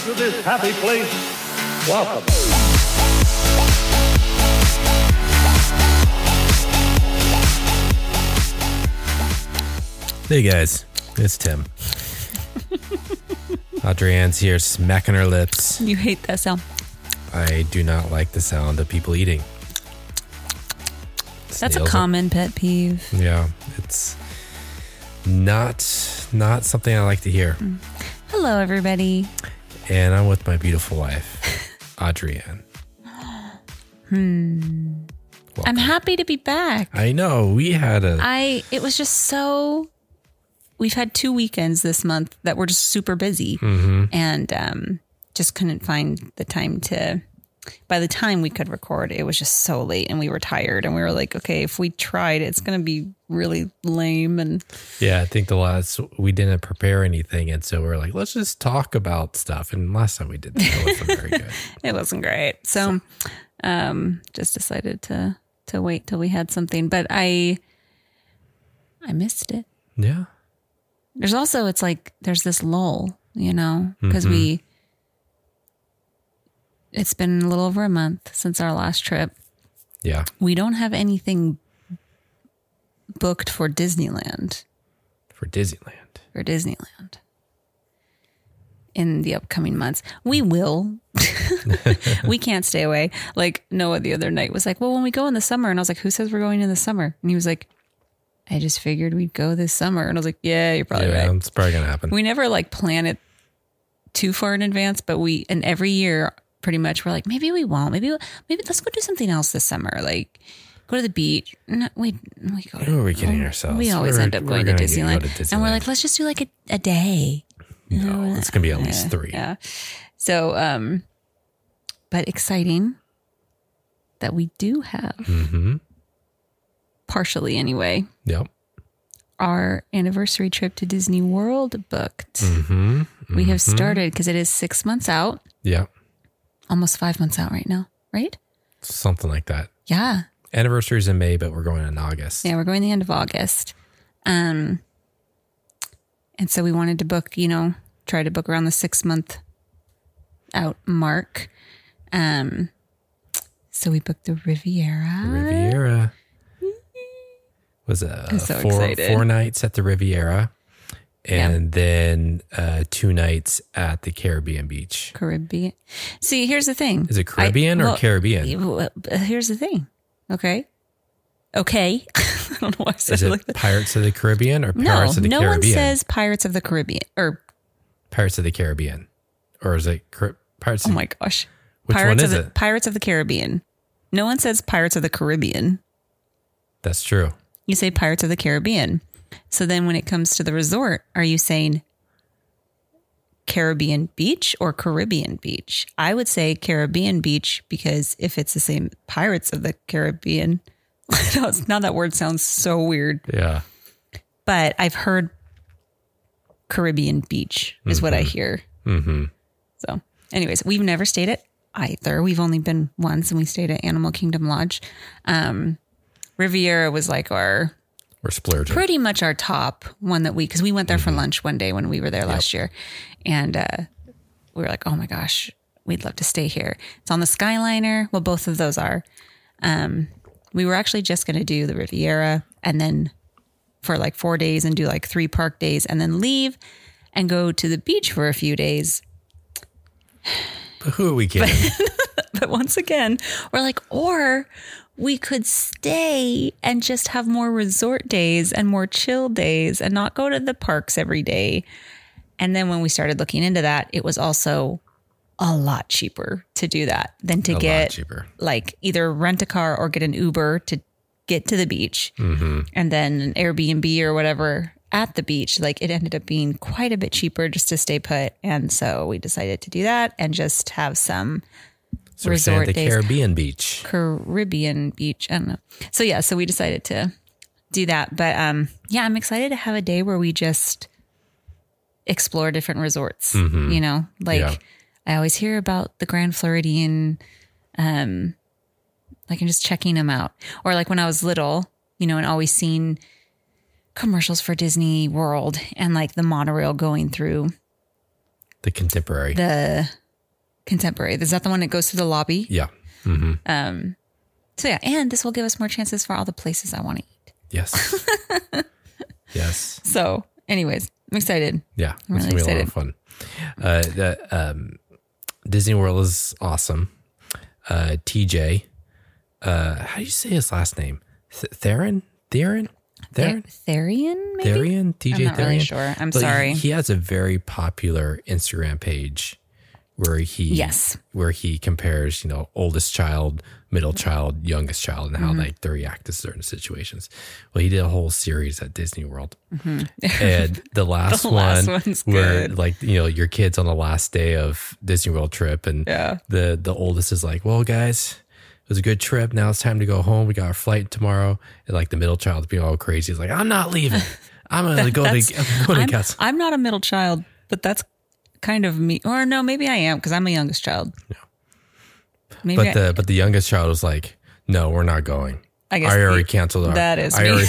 to this happy place, welcome. Hey guys, it's Tim. Adrienne's here smacking her lips. You hate that sound. I do not like the sound of people eating. That's a common pet peeve. Yeah, it's not something I like to hear. Hello, everybody. And I'm with my beautiful wife, Adrienne. I'm happy to be back. I know. It was just so... We've had 2 weekends this month that were just super busy and just couldn't find the time to... By the time we could record, it was just so late and we were tired and we were like, okay, if we tried, it's going to be really lame. And yeah, I think we didn't prepare anything. And so we're like, let's just talk about stuff. And last time we did that, it wasn't very good. It wasn't great. So just decided to wait till we had something, but I missed it. Yeah. There's also, it's like, there's this lull, because it's been a little over a month since our last trip. Yeah. We don't have anything booked for Disneyland. For Disneyland. In the upcoming months. We will. We can't stay away. Like Noah the other night was like, well, when we go in the summer, and I was like, who says we're going in the summer? And he was like, I just figured we'd go this summer. And I was like, yeah, you're probably right. It's probably going to happen. We never plan it too far in advance, but and every year pretty much we're like, maybe we won't. Maybe let's go do something else this summer. Like go to the beach. No, we go. Who are we kidding ourselves? We always end up going to Disneyland. And we're like, let's just do like a day. No, it's going to be at least 3. Yeah. So, but exciting that we do have, partially anyway. Yep. Our anniversary trip to Disney World booked. We have started because it is 6 months out. Yep. Almost 5 months out right now, right? Something like that. Yeah. Anniversary's in May, but we're going in August. Yeah, we're going the end of August. And so we wanted to book, try to book around the 6 month out mark. So we booked the Riviera. Was I'm so 4 nights at the Riviera. And then 2 nights at the Caribbean beach. Caribbean. See, here's the thing. Is it Caribbean or Caribbean? Here's the thing. Okay. I don't know why I said it like that. Pirates of the Caribbean or Pirates of the Caribbean? No one says Pirates of the Caribbean or Pirates of the Caribbean. Or is it Pirates? Oh my gosh. Which one is it? Pirates of the Caribbean. No one says Pirates of the Caribbean. That's true. You say Pirates of the Caribbean. So then when it comes to the resort, are you saying Caribbean Beach or Caribbean Beach? I would say Caribbean Beach because if it's the same Pirates of the Caribbean, now that word sounds so weird. Yeah. But I've heard Caribbean Beach is what I hear. So anyways, we've never stayed at either. We've only been once and we stayed at Animal Kingdom Lodge. Riviera was like we're splurging. Pretty much our top one because we went there for lunch one day when we were there last year. And we were like, oh my gosh, we'd love to stay here. It's on the Skyliner. Well, both of those are. We were actually just going to do the Riviera and then for 4 days and do 3 park days and then leave and go to the beach for a few days. But who are we kidding? But once again, we're like, or we could stay and just have more resort days and more chill days and not go to the parks every day. And then when we started looking into that, it was also a lot cheaper to do that than to get either rent a car or get an Uber to get to the beach and then an Airbnb or whatever at the beach. It ended up being quite a bit cheaper just to stay put. And so we decided to do that and just have some resort days. Caribbean Beach. I don't know. So we decided to do that. But I'm excited to have a day where we just explore different resorts. I always hear about the Grand Floridian, and just checking them out. Or when I was little, and always seeing commercials for Disney World and the monorail going through The Contemporary. The Contemporary. Is that the one that goes to the lobby? Yeah. Mm-hmm. So yeah, and this will give us more chances for all the places I want to eat. Yes. Yes. So anyways, I'm excited. Yeah. I'm really gonna excited. Be a lot of fun. Disney World is awesome. TJ, how do you say his last name? Theron? Therian, maybe? Therian? TJ I'm not Therian? really sure. I'm But sorry. He has a very popular Instagram page where he compares, oldest child, middle child, youngest child, and how they react to certain situations. Well, he did a whole series at Disney World. And the last one's where good. your kid's on the last day of Disney World trip, and the oldest is like, well, guys, it was a good trip. Now it's time to go home. We got our flight tomorrow. And like the middle child's being all crazy. He's like, I'm not leaving. I'm going to go to Castle. I'm not a middle child, but that's kind of me. Or no, maybe I am because I'm a youngest child. Yeah. Maybe But the youngest child was like, no, we're not going. I guess already canceled our. That is I me.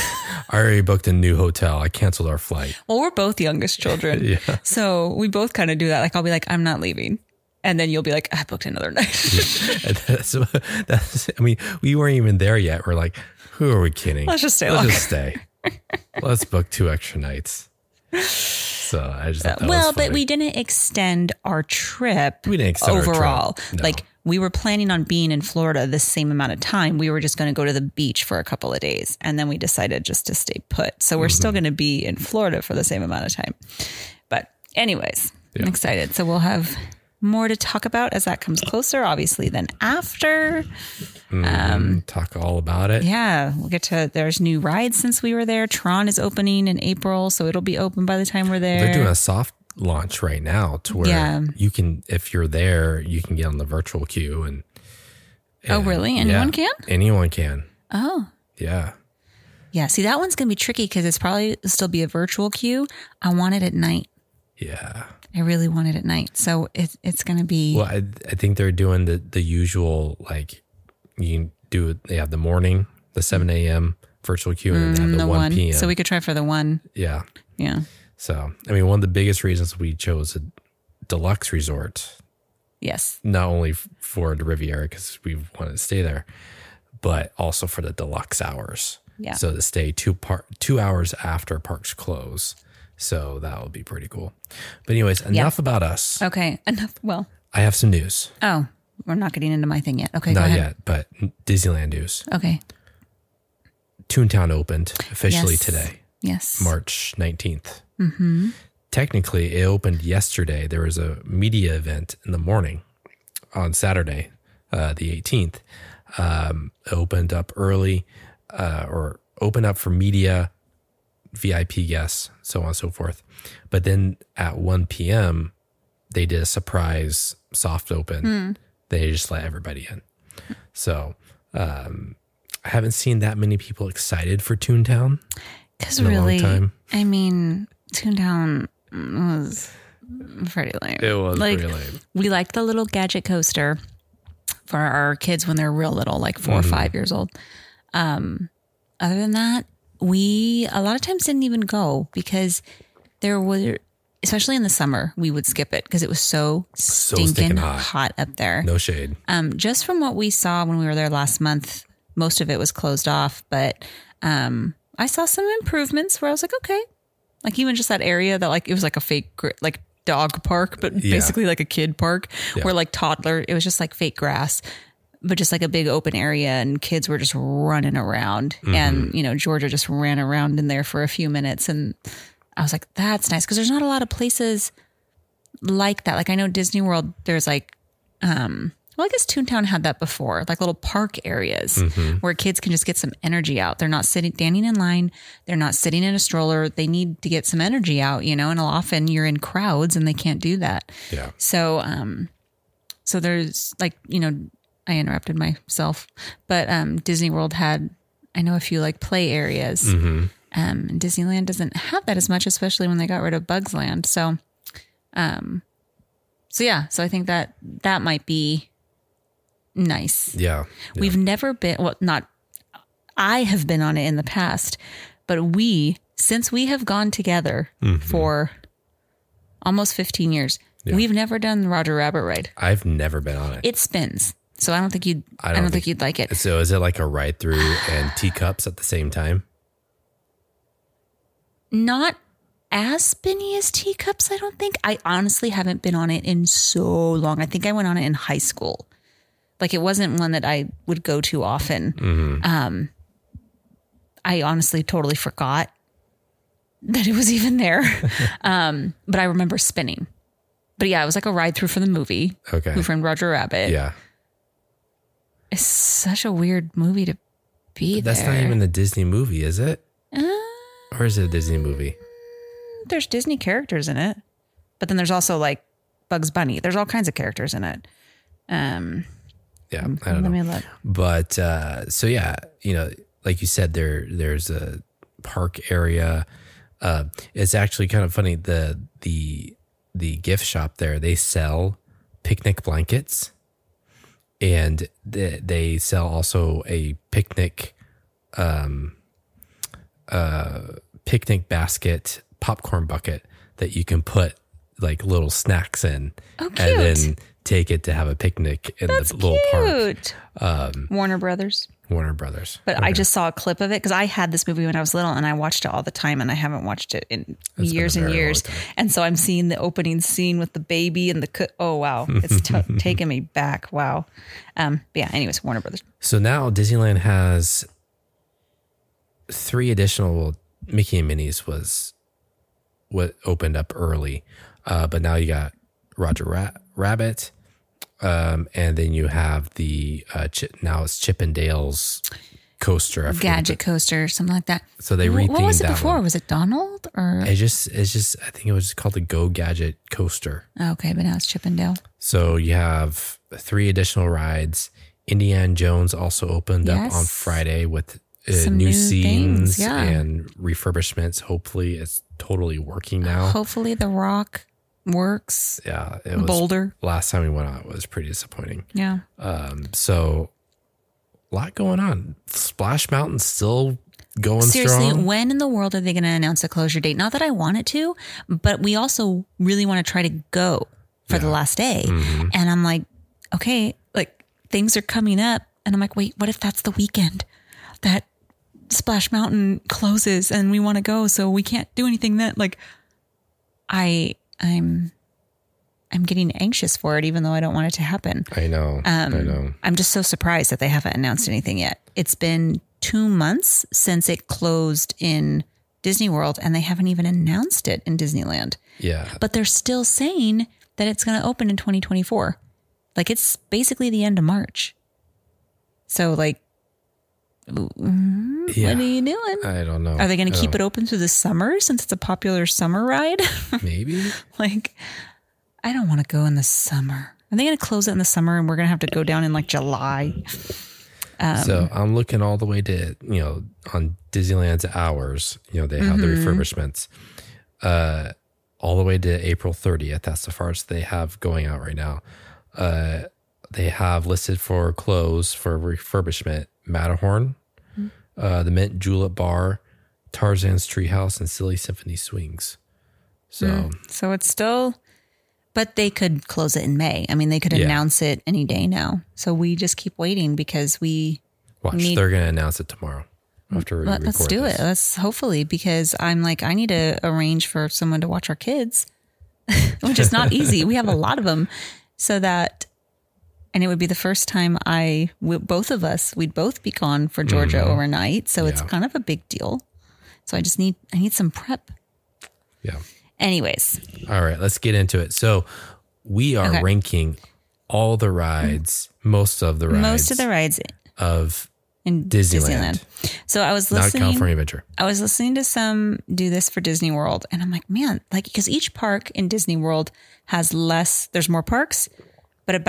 already booked a new hotel. I canceled our flight. Well, we're both youngest children. Yeah. So we both kind of do that. Like I'll be like, I'm not leaving. And then you'll be like, I booked another night. And that's, I mean, we weren't even there yet. We're like, who are we kidding? Let's just stay Let's longer. just stay. Let's book 2 extra nights. So I just thought that was Well, funny. but we didn't extend our trip We didn't extend our trip. overall. No. Like we were planning on being in Florida the same amount of time. We were just going to go to the beach for a couple of days. And then we decided just to stay put. So we're still going to be in Florida for the same amount of time. But anyways, I'm excited. So we'll have more to talk about as that comes closer, obviously, than after. Talk all about it. Yeah, we'll get to, there's new rides since we were there. Tron is opening in April, so it'll be open by the time we're there. They're doing a soft launch right now to where you can, if you're there, you can get on the virtual queue. And Oh, really? Anyone can? Anyone can. Oh. Yeah. Yeah, see, that one's going to be tricky because it's probably still be a virtual queue. I want it at night. Yeah. I really want it at night. So it's going to be. Well, I think they're doing the usual, like you can do it. They have the morning, the 7 a.m. virtual queue, and then they have the 1 p.m. So we could try for the 1. Yeah. Yeah. So, I mean, one of the biggest reasons we chose a deluxe resort, Yes. not only for the Riviera because we wanted to stay there, but also for the deluxe hours. Yeah. So to stay 2 hours after parks close. So that would be pretty cool. But anyways, enough about us. Okay. Enough. Well, I have some news. oh, we're not getting into my thing yet. Okay. Go Not ahead. yet, but Disneyland news. Okay. Toontown opened officially Yes. today, Yes. March 19th. Mm-hmm. Technically, it opened yesterday. There was a media event in the morning on Saturday, the 18th. It opened up early or opened up for media, VIP guests, so on and so forth. But then at 1 p.m., they did a surprise soft open. They just let everybody in. So I haven't seen that many people excited for Toontown. Because in a long really, time. I mean, Toontown was pretty lame. It was like, pretty lame. We liked the little gadget coaster for our kids when they're real little, like 4 or 5 years old. Other than that, we a lot of times didn't even go because there were, especially in the summer, we would skip it because it was so stinking hot up there. No shade. Just from what we saw when we were there last month, most of it was closed off, but I saw some improvements where I was like, okay, like even just that area that like, it was like a fake, like dog park, but basically like a kid park where like toddler, it was just like fake grass, but just like a big open area and kids were just running around. And, you know, Georgia just ran around in there for a few minutes. And I was like, that's nice. Cause there's not a lot of places like that. Like I know Disney World, there's like, well, I guess Toontown had that before, like little park areas where kids can just get some energy out. They're not standing in line. They're not sitting in a stroller. They need to get some energy out, you know, and often you're in crowds and they can't do that. Yeah. So, so there's like, you know, I interrupted myself, but Disney World had, I know, a few like play areas. And Disneyland doesn't have that as much, especially when they got rid of Bugs Land. So, so I think that might be nice. Yeah. We've never been, well, not, I have been on it in the past, but since we have gone together for almost 15 years, Yeah. We've never done the Roger Rabbit ride. I've never been on it. It spins. So I don't think you'd like it. So is it like a ride through and teacups at the same time? Not as spinny as teacups, I don't think. I honestly haven't been on it in so long. I think I went on it in high school. Like it wasn't one that I would go to often. Mm-hmm. I honestly totally forgot that it was even there. But I remember spinning. But yeah, it was like a ride through for the movie. Okay. Who Framed Roger Rabbit. Yeah. It's such a weird movie to be That's there. not even a Disney movie, is it? Or is it a Disney movie? There's Disney characters in it. But then there's also like Bugs Bunny. There's all kinds of characters in it. Yeah, I don't know. Let me look. But so yeah, like you said, there's a park area. It's actually kind of funny. The gift shop there, they sell picnic blankets, and they sell also a picnic basket, popcorn bucket that you can put like little snacks in, Oh, cute. and then take it to have a picnic in That's the little cute. park. Warner Brothers. Warner Brothers. But I just saw a clip of it because I had this movie when I was little and I watched it all the time, and I haven't watched it in years and years. And so I'm seeing the opening scene with the baby and oh, wow. It's taking me back. Wow. But yeah, anyways, Warner Brothers. So now Disneyland has 3 additional Mickey and Minnie's was what opened up early. But now you got Roger Rabbit. And then you have the now it's Chip and Dale's coaster, Gadget coaster, something like that. So they rethemed that. What was it before? one. Was it Donald or? It's just. I think it was just called the Go Gadget coaster. Okay, but now it's Chip and Dale. So you have 3 additional rides. Indiana Jones also opened up on Friday with Some new new scenes things, yeah. and refurbishments. Hopefully, it's totally working now. Hopefully, The Rock works. Yeah, it was. Boulder. Last time we went on, it was pretty disappointing. Yeah. So a lot going on. Splash Mountain's still going Seriously, strong. when in the world are they going to announce a closure date? Not that I want it to, but we also really want to try to go for the last day. Mm-hmm. And I'm like, okay, like things are coming up. And I'm like, wait, what if that's the weekend that Splash Mountain closes and we want to go? So we can't do anything then. Like I'm getting anxious for it, even though I don't want it to happen. I know. I know. I'm just so surprised that they haven't announced anything yet. It's been 2 months since it closed in Disney World, and they haven't even announced it in Disneyland. Yeah. But they're still saying that it's going to open in 2024. Like it's basically the end of March. So like, what are you doing? I don't know. Are they going to keep it open through the summer since it's a popular summer ride? Maybe. Like, I don't want to go in the summer. Are they going to close it in the summer and we're going to have to go down in like July? So I'm looking all the way to, on Disneyland's hours, they have the refurbishments, all the way to April 30th. That's the farthest they have going out right now. They have listed for close for refurbishment, Matterhorn, the Mint Julep Bar, Tarzan's Treehouse, and Silly Symphony Swings. So it's still, but they could close it in May. I mean, they could announce it any day now. So we just keep waiting because we they're going to announce it tomorrow after we record Let's do this. it. Let's hopefully, because I'm like, I need to arrange for someone to watch our kids, which is not easy. We have a lot of them, and it would be the first time we'd both be gone for Georgia overnight. So it's kind of a big deal. So I need some prep. Yeah. Anyways. All right, let's get into it. So we are ranking all the rides, most of the rides of in Disneyland. So I was listening. Not California Adventure. I was listening to some do this for Disney World, and I'm like, man, like, because each park in Disney World has there's more parks, but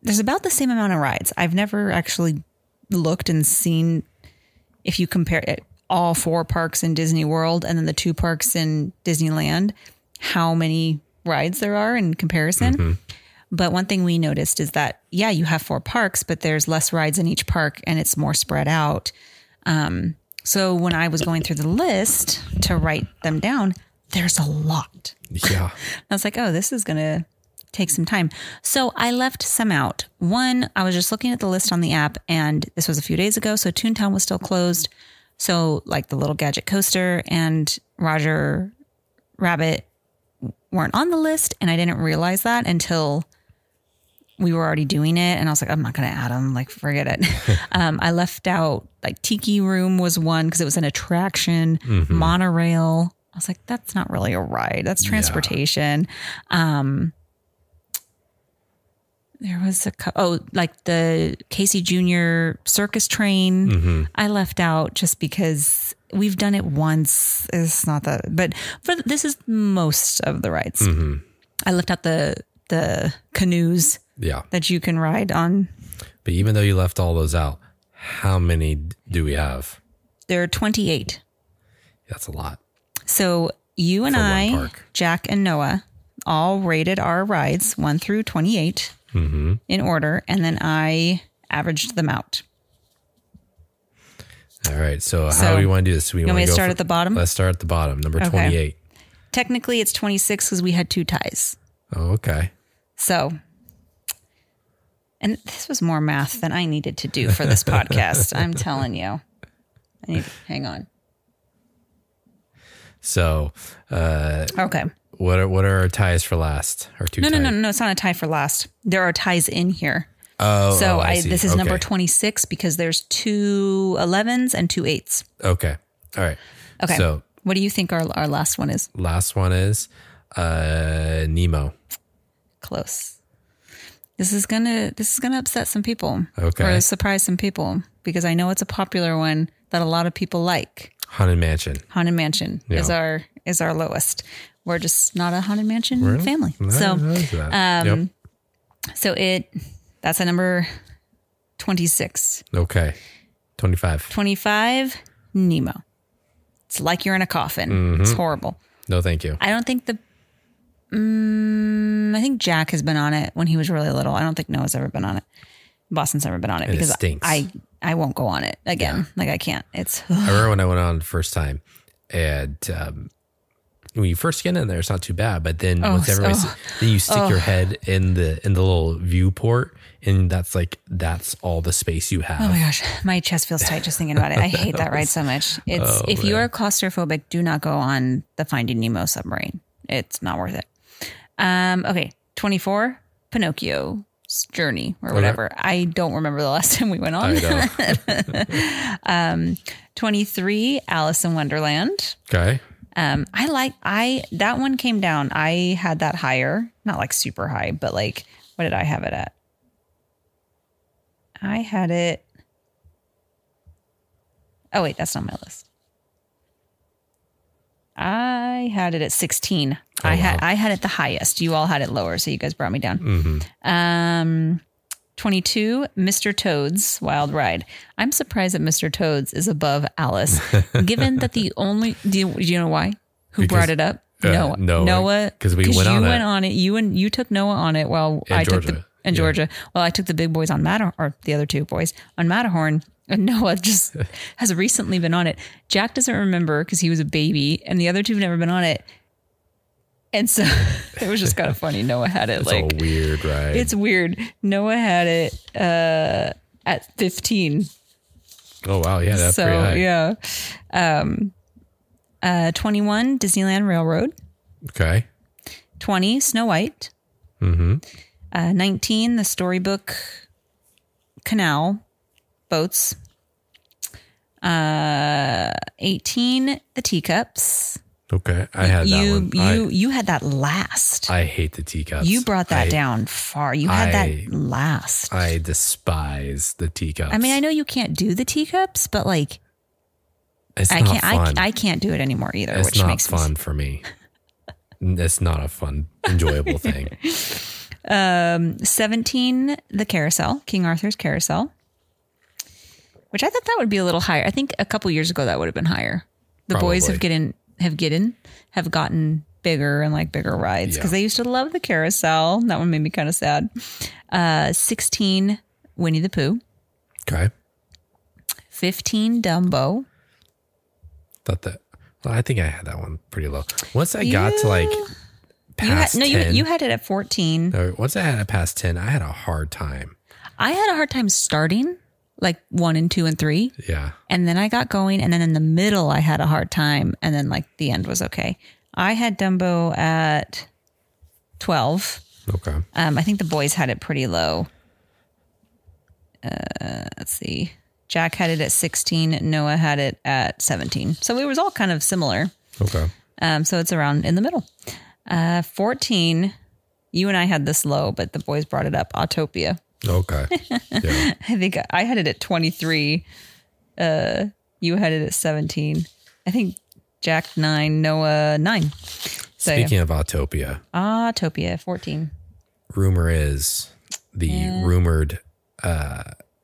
there's about the same amount of rides. I've never actually looked and seen if you compare it, all 4 parks in Disney World and then the 2 parks in Disneyland, how many rides there are in comparison. Mm-hmm. But one thing we noticed is that, you have 4 parks, but there's less rides in each park and it's more spread out. So when I was going through the list to write them down, there's a lot. Yeah. I was like, oh, this is going to take some time. So I left some out. One, I was just looking at the list on the app, and this was a few days ago. So Toontown was still closed. So like the Little Gadget Coaster and Roger Rabbit weren't on the list. And I didn't realize that until we were already doing it. And I was like, I'm not going to add them. Like, forget it. I left out like Tiki Room was one because it was an attraction, monorail. I was like, that's not really a ride. That's transportation. Yeah. There was like the Casey Jr. circus train. I left out just because we've done it once. It's not that, but this is most of the rides. I left out the canoes that you can ride on. But even though you left all those out, how many do we have? There are 28. That's a lot. So you and I, Jack and Noah, all rated our rides 1 through 28 in order. And then I averaged them out. All right. So how do we want to do this? You want me to start at the bottom? Let's start at the bottom. Number 28. Technically, it's 26 because we had 2 ties. Oh, okay. So, and this was more math than I needed to do for this podcast. I'm telling you. Hang on. So, okay. What are our ties for last? Or two? No. It's not a tie for last. There are ties in here. So this is number 26 because there's 2 11s and 2 8s. Okay. All right. Okay. So what do you think our last one is? Last one is Nemo. Close. This is gonna upset some people. Okay. Or surprise some people because I know it's a popular one that a lot of people like. Haunted Mansion. Haunted Mansion is our lowest. We're just not a Haunted Mansion family. So that's a number 26. Okay. 25. 25, Nemo. It's like you're in a coffin. It's horrible. No, thank you. I don't think I think Jack has been on it when he was really little. I don't think Noah's ever been on it. Boston's never been on it because it stinks. I won't go on it again. Yeah. Like I can't. I remember when I went on the first time, and when you first get in there, it's not too bad. But then once then you stick your head in the little viewport, and that's all the space you have. Oh my gosh, my chest feels tight just thinking about it. I hate that ride so much. If you are claustrophobic, do not go on the Finding Nemo submarine. It's not worth it. Okay, 24, Pinocchio's Journey or whatever. I don't remember the last time we went on. I know. 23, Alice in Wonderland. Okay. That one came down. I had that higher, not like super high, but like, what did I have it at? I had it. Oh wait, that's not my list. I had it at 16. I had it the highest. You all had it lower, so you guys brought me down. 22, Mr. Toad's Wild Ride. I'm surprised that Mr. Toad's is above Alice, given that do you know why? Who brought it up? Noah. Because you went on it. You took Noah on it while I took Georgia. Well, I took the big boys on Matterhorn, or the other 2 boys on Matterhorn. And Noah just has recently been on it. Jack doesn't remember because he was a baby, and the other 2 have never been on it. And so it was just kind of funny. Noah had it. It's all weird, right? It's weird. Noah had it at 15. Oh wow, yeah, that's pretty high. Yeah. 21, Disneyland Railroad. Okay. 20, Snow White. 19, the Storybook Canal boats. 18, the teacups. Okay, I had that one. You had that last. I hate the teacups. You brought that down far. You had that last. I despise the teacups. I mean, I know you can't do the teacups, but like, I can't do it anymore either. It's not fun for me. It's not a fun, enjoyable thing. 17, the Carousel, King Arthur's Carousel, which I thought that would be a little higher. I think a couple years ago that would have been higher. The boys have gotten bigger and like bigger rides because they used to love the carousel. That one made me kind of sad. 16, Winnie the Pooh. Okay. 15, Dumbo. Well, I think I had that one pretty low. Once I got to like past 10. You had it at 14. Once I had it past 10, I had a hard time. I had a hard time starting like 1 and 2 and 3. Yeah. And then I got going. And then in the middle, I had a hard time. And then like the end was okay. I had Dumbo at 12. Okay. I think the boys had it pretty low. Let's see. Jack had it at 16. Noah had it at 17. So it was all kind of similar. Okay. So it's around in the middle. 14, you and I had this low, but the boys brought it up. Autopia. Okay. Yeah. I think I had it at 23. You had it at 17. I think Jack 9, Noah 9. So, Speaking of Autopia. Autopia 14. Rumor is the rumored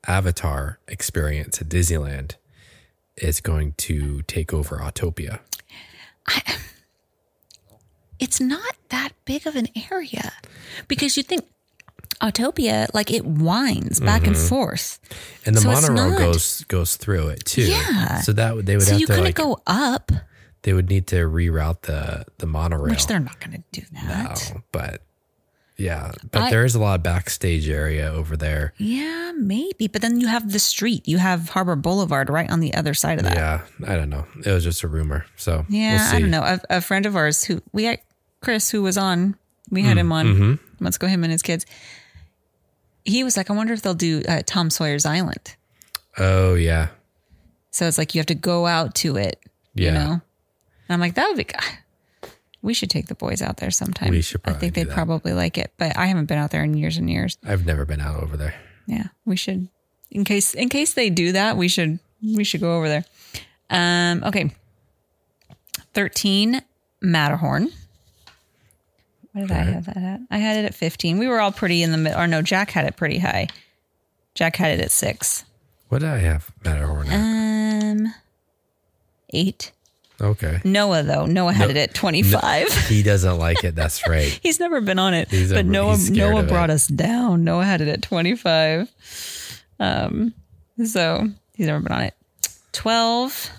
Avatar experience at Disneyland is going to take over Autopia. It's not that big of an area because you think Autopia, like it winds back and forth. And the monorail goes through it too. Yeah. So that they would have to you couldn't go up. They would need to reroute the monorail. Which they're not going to do that. No, but yeah. But there is a lot of backstage area over there. Yeah, maybe. But then you have the street. You have Harbor Boulevard right on the other side of that. Yeah, I don't know. It was just a rumor. So yeah, we'll see. I don't know. A friend of ours who we had, Chris, who was on, we had him on Let's Go, him and his kids. He was like, I wonder if they'll do Tom Sawyer's Island. Oh, yeah. So it's like you have to go out to it, you know? And I'm like, that would be good. We should take the boys out there sometime. We should probably I think they'd probably like it, but I haven't been out there in years and years. I've never been out over there. Yeah, we should. In case they do that, we should go over there. Okay. 13, Matterhorn. What did I have that at? I had it at 15. We were all pretty in the middle. Or no, Jack had it pretty high. Jack had it at 6. What did I have Matterhorn at? 8. Okay. Noah, though. Noah had it at 25. He doesn't like it. That's right. He's never been on it. But Noah brought us down. Noah had it at 25. So he's never been on it. 12.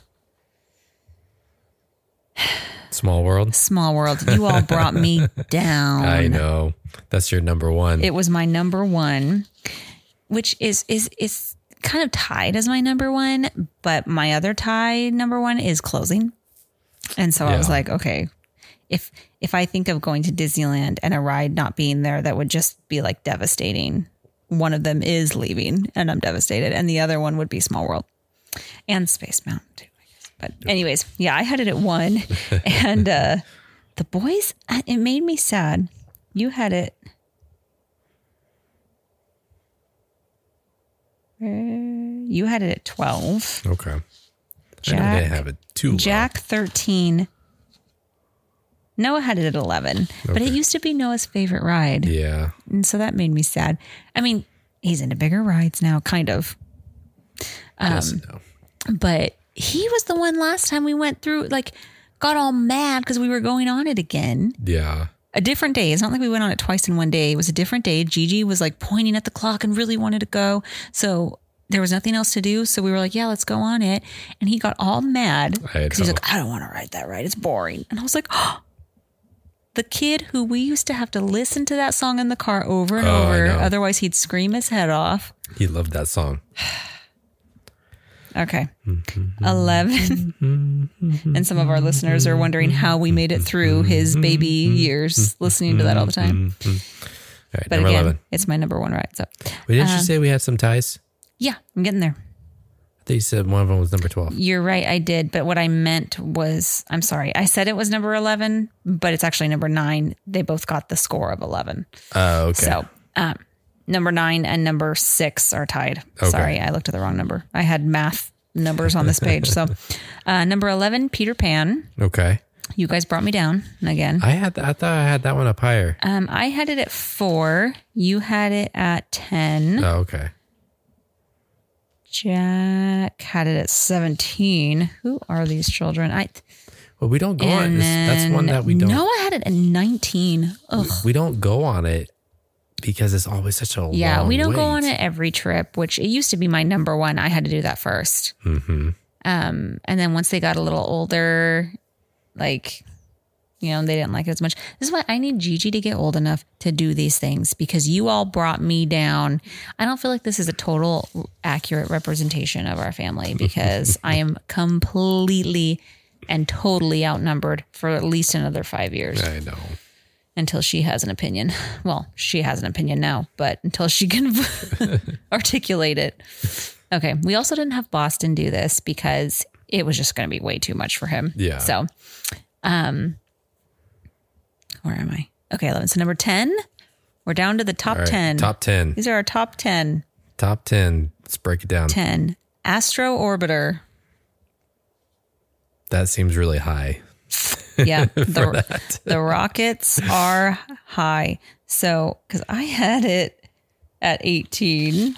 Small World. Small World. You all brought me down. I know. That's your number one. It was my number one, which is kind of tied as my number one, but my other tie number one is Closing. And so I was like, okay, if I think of going to Disneyland and a ride not being there, that would just be like devastating. One of them is leaving and I'm devastated. And the other one would be Small World and Space Mountain too, I guess. But anyways, yeah, I had it at 1 and, the boys, it made me sad. You had it. You had it at 12. Okay. Jack, I didn't have it too low. Jack 13. Noah had it at 11, but it used to be Noah's favorite ride. Yeah. And so that made me sad. I mean, he's into bigger rides now, kind of. Yes and no. But he was the one last time we went through, like, got all mad because we were going on it again. Yeah. A different day. It's not like we went on it twice in one day. It was a different day. Gigi was like pointing at the clock and really wanted to go. So there was nothing else to do. So we were like, yeah, let's go on it. And he got all mad because he's like, I don't want to ride that ride. It's boring. And I was like, oh, the kid who we used to have to listen to that song in the car over and over. Otherwise he'd scream his head off. He loved that song. Okay. 11. And some of our listeners are wondering how we made it through his baby years listening to that all the time. All right, but number again, 11. it's my number one ride. So, Wait, didn't you say we had some ties? Yeah, I'm getting there. I think you said one of them was number 12. You're right, I did. But what I meant was, I'm sorry, I said it was number 11, but it's actually number 9. They both got the score of 11. Oh, okay. So, number 9 and number 6 are tied. Okay. Sorry, I looked at the wrong number. I had math numbers on this page. So, number 11, Peter Pan. Okay. You guys brought me down again. I thought I had that one up higher. I had it at 4. You had it at 10. Oh, okay. Jack had it at 17. Who are these children? Well, we don't go on this. That's one that we don't. Noah had it at 19. Ugh. We don't go on it because it's always such a long we don't wait. go on it every trip, which it used to be my number one. I had to do that first. Mm-hmm. And then once they got a little older, Like, you know, they didn't like it as much. This is why I need Gigi to get old enough to do these things, because you all brought me down. I don't feel like this is a total accurate representation of our family, because I am completely and totally outnumbered for at least another 5 years. I know. Until she has an opinion. Well, she has an opinion now, but until she can articulate it. Okay. We also didn't have Boston do this because it was just going to be way too much for him. Yeah. So, where am I? Okay, 11. So number 10, we're down to the top 10. Top 10. These are our top 10. Top 10. Let's break it down. 10. Astro Orbiter. That seems really high. Yeah. The rockets are high. So, because I had it at 18.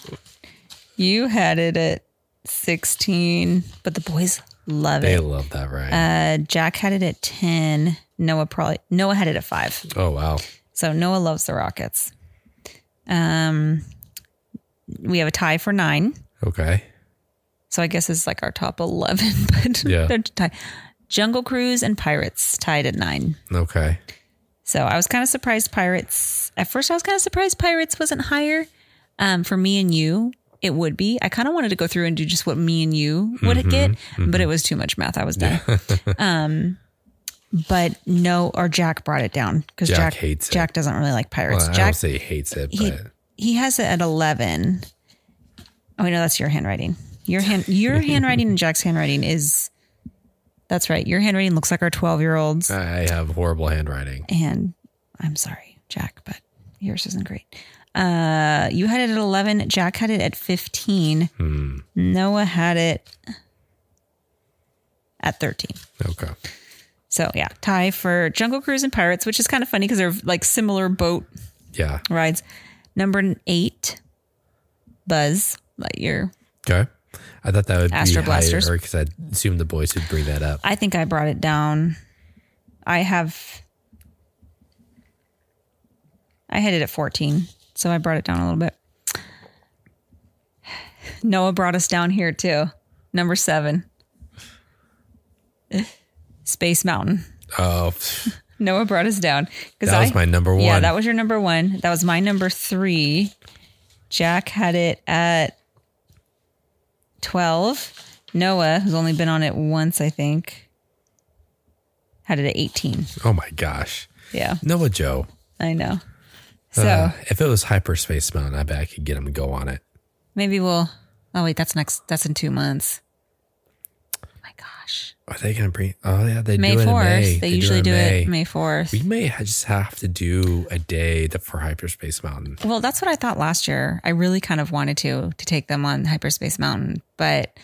You had it at 16. But the boys love it. They love that ride. Jack had it at 10. Noah had it at 5. Oh, wow. So Noah loves the rockets. We have a tie for 9. Okay. So I guess it's like our top 11, but yeah. they're tied. Jungle Cruise and Pirates tied at 9. Okay. So I was kind of surprised Pirates. At first I was kind of surprised Pirates wasn't higher. For me and you, it would be. I kind of wanted to go through and do just what me and you would get, but it was too much math. I was done. Yeah. But no, or Jack brought it down because Jack hates it. Jack doesn't really like Pirates. Well, I Jack, don't say he hates it, but he has it at 11. Oh, no, that's your handwriting. Your handwriting and Jack's handwriting is. That's right. Your handwriting looks like our 12-year-olds. I have horrible handwriting. And I'm sorry, Jack, but yours isn't great. You had it at 11. Jack had it at 15. Noah had it at 13. Okay. So yeah, tie for Jungle Cruise and Pirates, which is kind of funny because they're like similar boat rides. Number 8, Buzz Lightyear. Okay. I thought that would Astro be Blasters. higher because I assumed the boys would bring that up. I think I brought it down. I had it at 14, so I brought it down a little bit. Noah brought us down here too. Number 7. Space Mountain. Oh. Noah brought us down. That was my number 1. Yeah, that was your number 1. That was my number 3. Jack had it at 12. Noah, who's only been on it once, I think, had it at 18. Oh my gosh. Yeah. Noah Joe. I know. So if it was Hyperspace Mountain, I bet I could get him to go on it. Maybe we'll. Oh wait, that's in 2 months. Oh my gosh. Are they going to bring? Oh yeah, they May do it 4th. in May. They usually do it May 4th. We may just have to do a day for Hyperspace Mountain. Well, that's what I thought last year. I really kind of wanted to take them on Hyperspace Mountain, but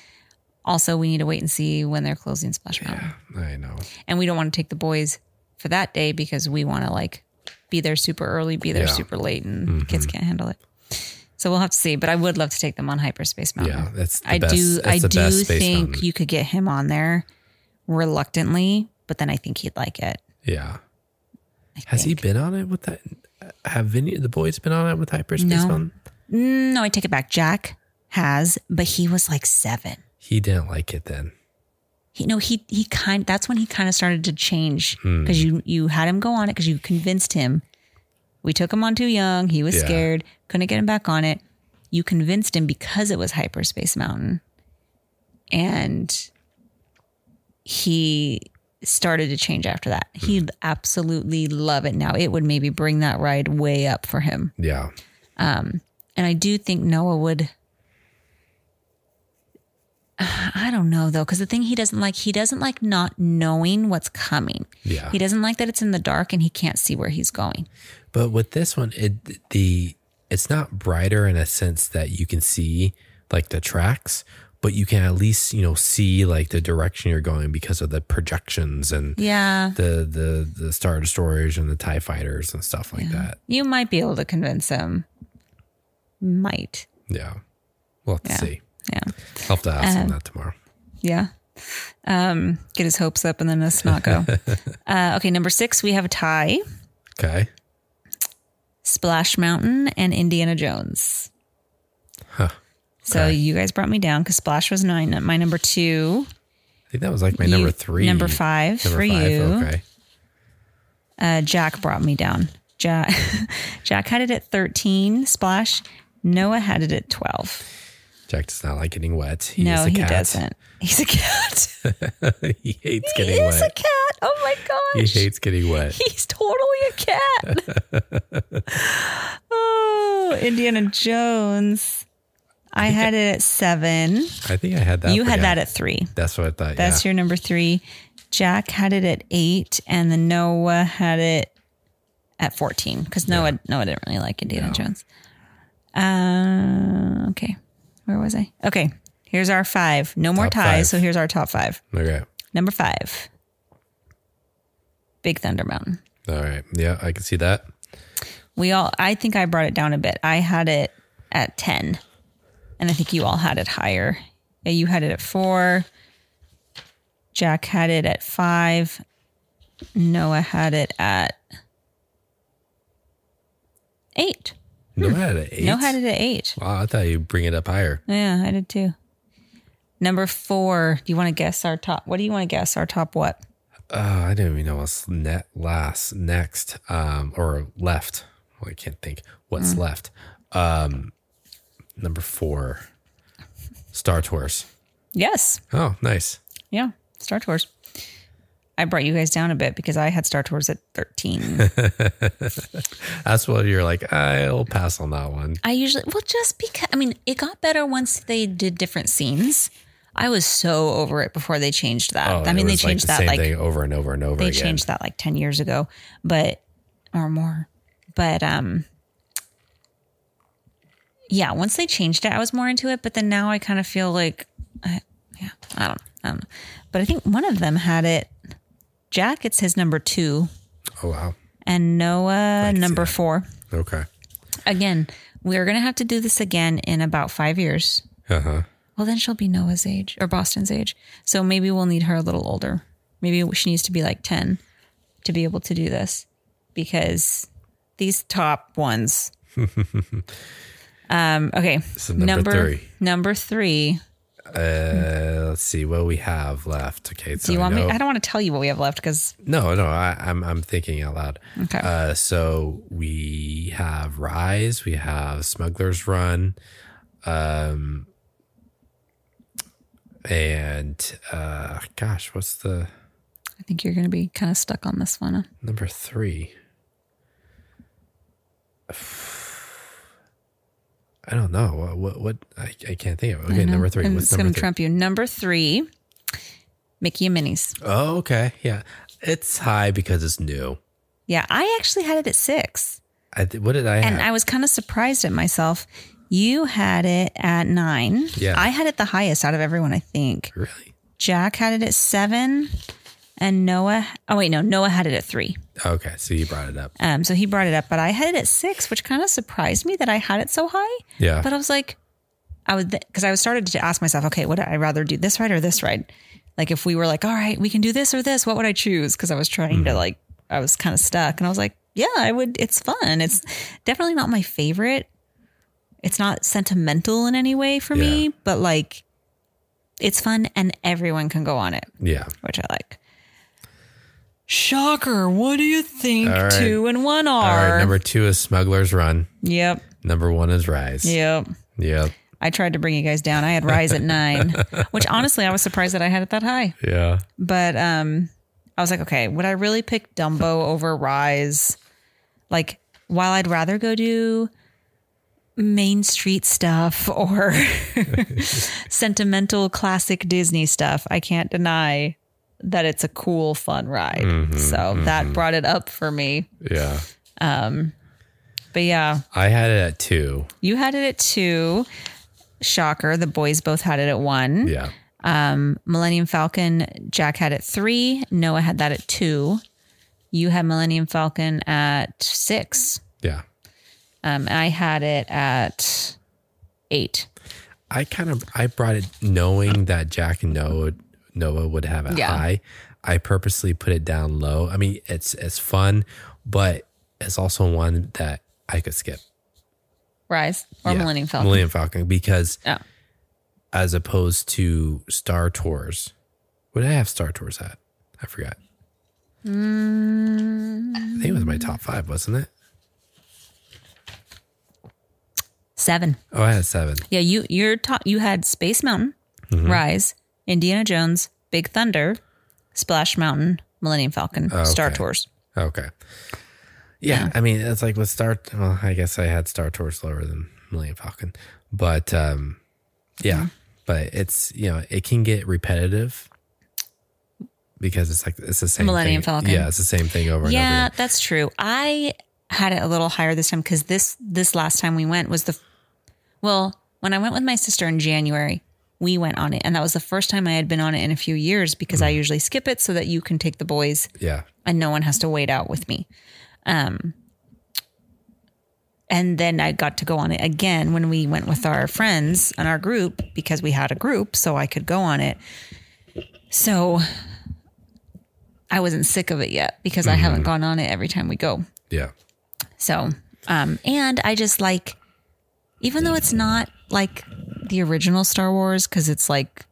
also we need to wait and see when they're closing Splash Mountain. Yeah, I know. And we don't want to take the boys for that day because we want to like be there super early, be there super late, and kids can't handle it. So we'll have to see. But I would love to take them on Hyperspace Mountain. Yeah, that's the I best. I the do best space think mountain. you could get him on there reluctantly, but then I think he'd like it. Yeah. Has he been on it with that? Have the boys been on it with Hyperspace Mountain? No, I take it back. Jack has, but he was like 7. He didn't like it then. That's when he kind of started to change because you had him go on it because you convinced him. We took him on too young. He was scared. Couldn't get him back on it. You convinced him because it was Hyperspace Mountain. And he started to change after that. He'd absolutely love it now. It would maybe bring that ride way up for him. Yeah. And I do think Noah would. I don't know though, because the thing he doesn't like not knowing what's coming. Yeah. He doesn't like that it's in the dark and he can't see where he's going. But with this one, it's not brighter in a sense that you can see like the tracks, but you can at least, see like the direction you're going because of the projections and the Star Destroyers and the TIE Fighters and stuff like that. You might be able to convince him. Might. Yeah. We'll have to see. Yeah. I'll have to ask him that tomorrow. Yeah. Get his hopes up and then us not go. Okay, number 6, we have a tie. Okay. Splash Mountain and Indiana Jones. Huh. So you guys brought me down because Splash was my number 2. think that was like my number 3. Number 5 for you. Okay. Jack brought me down. Jack had it at 13, Splash. Noah had it at 12. Jack does not like getting wet. He doesn't. He's a cat. He hates getting wet. He's a cat. Oh my gosh. He hates getting wet. He's totally a cat. Oh, Indiana Jones. I had it at 7. I think I had that. You had that at 3. That's what I thought. That's your number 3. Jack had it at 8, and then Noah had it at 14 because Noah didn't really like Indiana Jones. Okay. Where was I? Okay. Here's our 5. No more ties. So here's our top 5. Okay. Number 5. Big Thunder Mountain. All right. Yeah, I can see that. I think I brought it down a bit. I had it at 10. And I think you all had it higher. Yeah, you had it at 4. Jack had it at 5. Noah had it at 8. Noah had it at 8? Noah had it at 8. Wow, I thought you'd bring it up higher. Yeah, I did too. Number 4. Do you want to guess our top? What do you want to guess? Our top what? I don't even know what's next, or left. Well, I can't think what's left. Number 4, Star Tours. Yes. Oh, nice. Yeah, Star Tours. I brought you guys down a bit because I had Star Tours at 13. That's what you're like, I'll pass on that one. Just because, it got better once they did different scenes. I was so over it before they changed that. They changed that same thing over and over and over again. They changed that like 10 years ago, or more. But, yeah, once they changed it, I was more into it. But then now I kind of feel like, I don't know. But I think one of them had it. Jack, it's his number 2. Oh, wow. And Noah, number 4. Okay. Again, we're going to have to do this again in about 5 years. Uh-huh. Well, then she'll be Noah's age or Boston's age. So maybe we'll need her a little older. Maybe she needs to be like 10 to be able to do this because these top ones. Okay. So number 3. Number 3. Let's see what we have left. Okay. So do you want me? I don't want to tell you what we have left because. No. I'm thinking out loud. Okay. So we have Rise. We have Smuggler's Run. And gosh, what's the? I think you're going to be kind of stuck on this one. Number 3. I don't know what I can't think of. Okay, number 3. What's it's going number to 3? trump you. Number 3, Mickey and Minnie's. Oh, okay, yeah, it's high because it's new. Yeah, I actually had it at 6. What did I have? And I was kind of surprised at myself. You had it at 9. Yeah, I had it the highest out of everyone, I think. Really? Jack had it at 7, and Noah. Oh wait, no, Noah had it at 3. Okay, so you brought it up. So he brought it up, but I had it at 6, which kind of surprised me that I had it so high. Yeah. But I was like, because I started to ask myself, okay, would I rather do this ride or this ride? Like if we were like, all right, we can do this or this, what would I choose? Because I was trying to I was kind of stuck, and I was like, yeah, I would. It's fun. It's definitely not my favorite. It's not sentimental in any way for me, but like, it's fun and everyone can go on it. Yeah, which I like. Shocker. What do you think? Right. 2 and 1 are. All right, number 2 is Smuggler's Run. Yep. Number 1 is Rise. Yep. I tried to bring you guys down. I had Rise at 9, which honestly, I was surprised that I had it that high. Yeah. But I was like, okay, would I really pick Dumbo over Rise? Like, while I'd rather go do Main Street stuff or sentimental classic Disney stuff, I can't deny that it's a cool, fun ride. So that brought it up for me. Yeah. But yeah. I had it at 2. You had it at 2. Shocker. The boys both had it at 1. Yeah. Millennium Falcon, Jack had it 3. Noah had that at 2. You had Millennium Falcon at 6. Yeah. And I had it at 8. I brought it knowing that Jack and Noah would have it high. I purposely put it down low. I mean, it's fun, but it's also one that I could skip. Rise or Millennium Falcon? Millennium Falcon, because as opposed to Star Tours, What did I have Star Tours at? I forgot. I think it was my top 5, wasn't it? 7. Oh, I had 7. Yeah, you had Space Mountain, Rise, Indiana Jones, Big Thunder, Splash Mountain, Millennium Falcon, Star Tours. Okay. Yeah, I mean, it's like with well, I guess I had Star Tours lower than Millennium Falcon. But yeah, but it's, it can get repetitive because it's the same Millennium thing. Falcon. Yeah, it's the same thing over and over again. Yeah, that's true. I had it a little higher this time because this last time we went was when I went with my sister in January, we went on it. And that was the first time I had been on it in a few years because I usually skip it so that you can take the boys. Yeah. And no one has to wait out with me. And then I got to go on it again when we went with our friends and our group because we had a group so I could go on it. So I wasn't sick of it yet because I haven't gone on it every time we go. Yeah. So, and I just like, even though it's not like the original Star Wars, because it's like,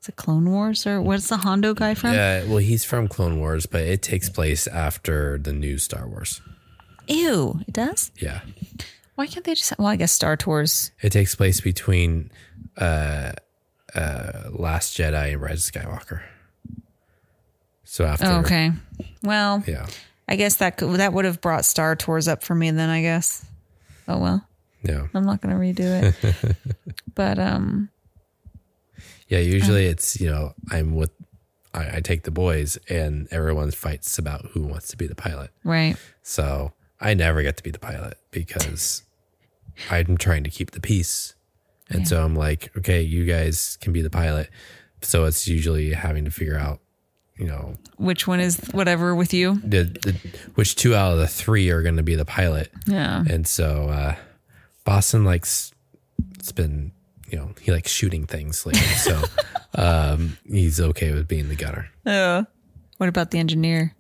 is it Clone Wars or what's the Hondo guy from? Yeah, well, he's from Clone Wars, but it takes place after the new Star Wars. Ew, it does? Yeah. Why can't they just, well, I guess Star Tours. It takes place between Last Jedi and Rise of Skywalker. So after. Oh, okay. Well, yeah. I guess that would have brought Star Tours up for me then, I guess. Oh, well. Yeah. I'm not going to redo it. But, yeah, usually it's, I take the boys and everyone fights about who wants to be the pilot. Right. So I never get to be the pilot because I'm trying to keep the peace. And so I'm like, okay, you guys can be the pilot. So it's usually having to figure out, which one is whatever with you? Which 2 out of the 3 are going to be the pilot. Yeah. And so Boston it's been, he likes shooting things lately. So he's okay with being the gunner. Oh, what about the engineer?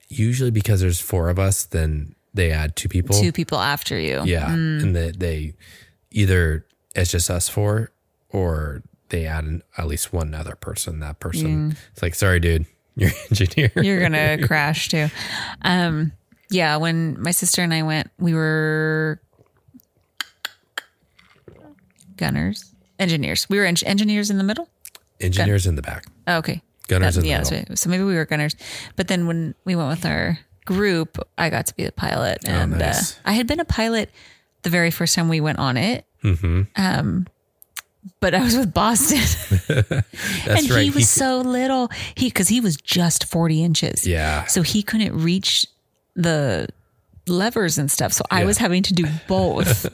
Usually because there's 4 of us, then they add 2 people. 2 people after you. Yeah. And they either it's just us 4 or they add at least one other person. That person, it's like, sorry, dude, you're engineer. You're going to crash too. Yeah. When my sister and I went, we were engineers. We were engineers in the middle. Engineers in the back. Oh, okay. Gunners in the middle. middle. That's right. So maybe we were gunners. But then when we went with our group, I got to be the pilot. And nice. I had been a pilot the very first time we went on it. Mm-hmm. But I was with Boston. That's right. He was so little. Because he was just 40 inches. Yeah. So he couldn't reach the levers and stuff. So I was having to do both.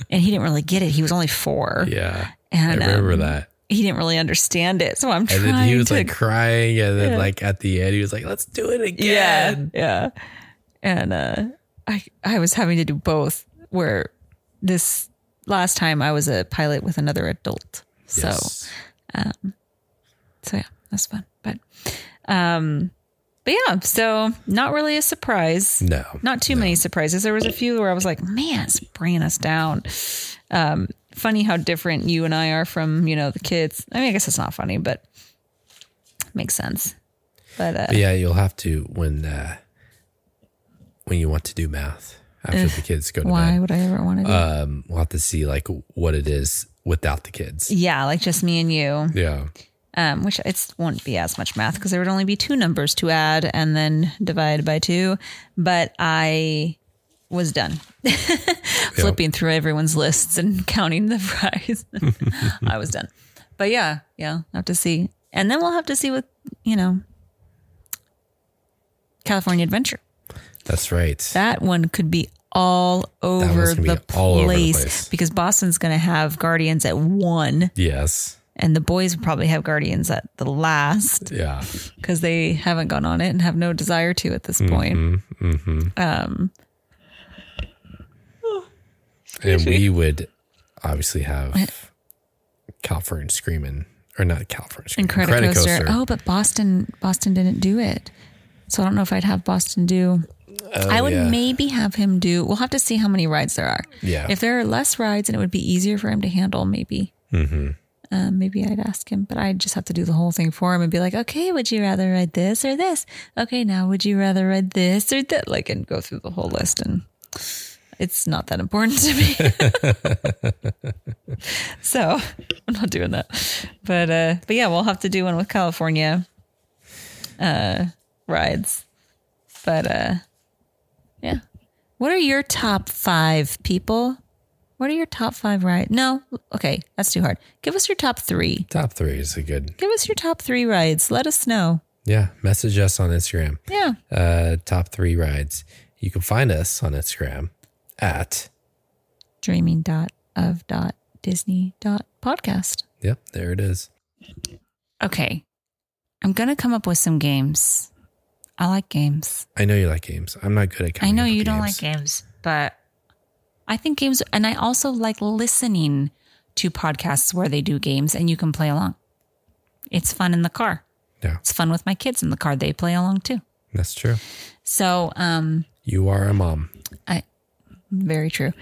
And he didn't really get it. He was only 4. Yeah. And I remember that. He didn't really understand it. So I'm trying And then he was to like crying. And then like at the end, he was like, let's do it again. Yeah. And I was having to do both where this last time I was a pilot with another adult. So, Yes. so yeah, that's fun. But yeah, so not really a surprise. No. Not too many surprises. There was a few where I was like, man, it's bringing us down. Funny how different you and I are from, the kids. I mean, I guess it's not funny, but it makes sense. But yeah, you'll have to when you want to do math after the kids go to why bed. would I ever want to do We'll have to see like what it is without the kids. Yeah, like just me and you. Yeah. Which it won't be as much math because there would only be 2 numbers to add and then divide by 2. But I was done flipping through everyone's lists and counting the fries. I was done. But yeah, I'll have to see. And then we'll have to see with, California Adventure. That's right. That one could be all over the place because Boston's going to have Guardians at 1. Yes. And the boys will probably have Guardians at the last. Yeah. Because they haven't gone on it and have no desire to at this point. And we would obviously have California Screamin', or not California Screamin'. Incredicoaster. Oh, but Boston didn't do it. So I don't know if I'd have Boston do. I would maybe have him do. We'll have to see how many rides there are. Yeah. If there are less rides and it would be easier for him to handle, maybe. maybe I'd ask him, but I'd just have to do the whole thing for him and be like, okay, would you rather ride this or this? Okay, now would you rather ride this or that? Like, and go through the whole list. And it's not that important to me. So I'm not doing that. But yeah, we'll have to do one with California rides. But yeah. What are your top 5 people? What are your top 5 rides? No. Okay. That's too hard. Give us your top 3. Top 3 is a good. Give us your top 3 rides. Let us know. Yeah. Message us on Instagram. Yeah. Top 3 rides. You can find us on Instagram at dreaming.of.disney.podcast. Yep. There it is. Okay. I'm going to come up with some games. I like games. I know you like games. I'm not good at coming I know up with you don't games. like games, but I think games, and I also like listening to podcasts where they do games and you can play along. It's fun in the car. Yeah. It's fun with my kids in the car. They play along too. That's true. So, you are a mom. Very true.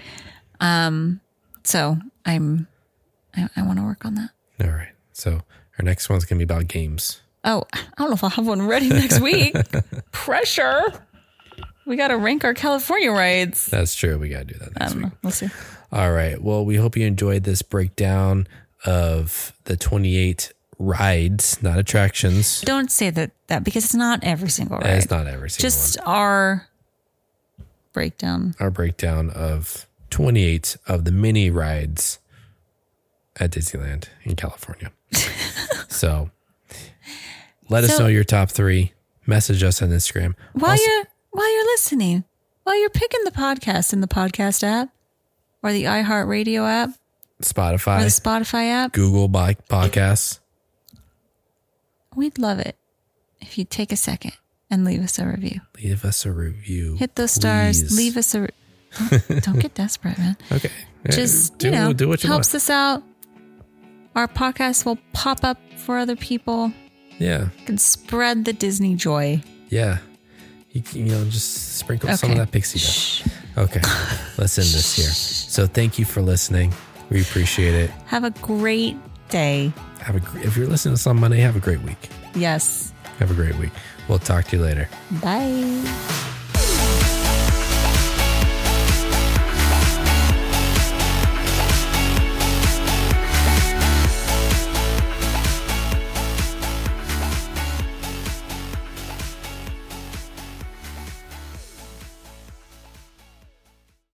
So I want to work on that. All right. So our next one's going to be about games. Oh, I don't know if I'll have one ready next week. Pressure. We got to rank our California rides. That's true. We got to do that next week. We'll see. All right. Well, we hope you enjoyed this breakdown of the 28 rides, not attractions. Don't say that because it's not every single ride. It's not every single Just one. our breakdown. Our breakdown of 28 of the mini rides at Disneyland in California. So let us know your top 3. Message us on Instagram. While you're listening, while you're picking the podcast in the podcast app or the iHeartRadio app, Spotify, or the Spotify app, Google Podcasts. We'd love it if you'd take a second and leave us a review. Leave us a review. Hit those stars. Leave us a. Don't get desperate, man. Okay. Just do what you helps want. us out. Our podcast will pop up for other people. Yeah. Can spread the Disney joy. Yeah. You know, just sprinkle some of that pixie dust. Okay. Let's end this here. So thank you for listening. We appreciate it. Have a great day. If you're listening to this on Monday, have a great week. Yes. Have a great week. We'll talk to you later. Bye.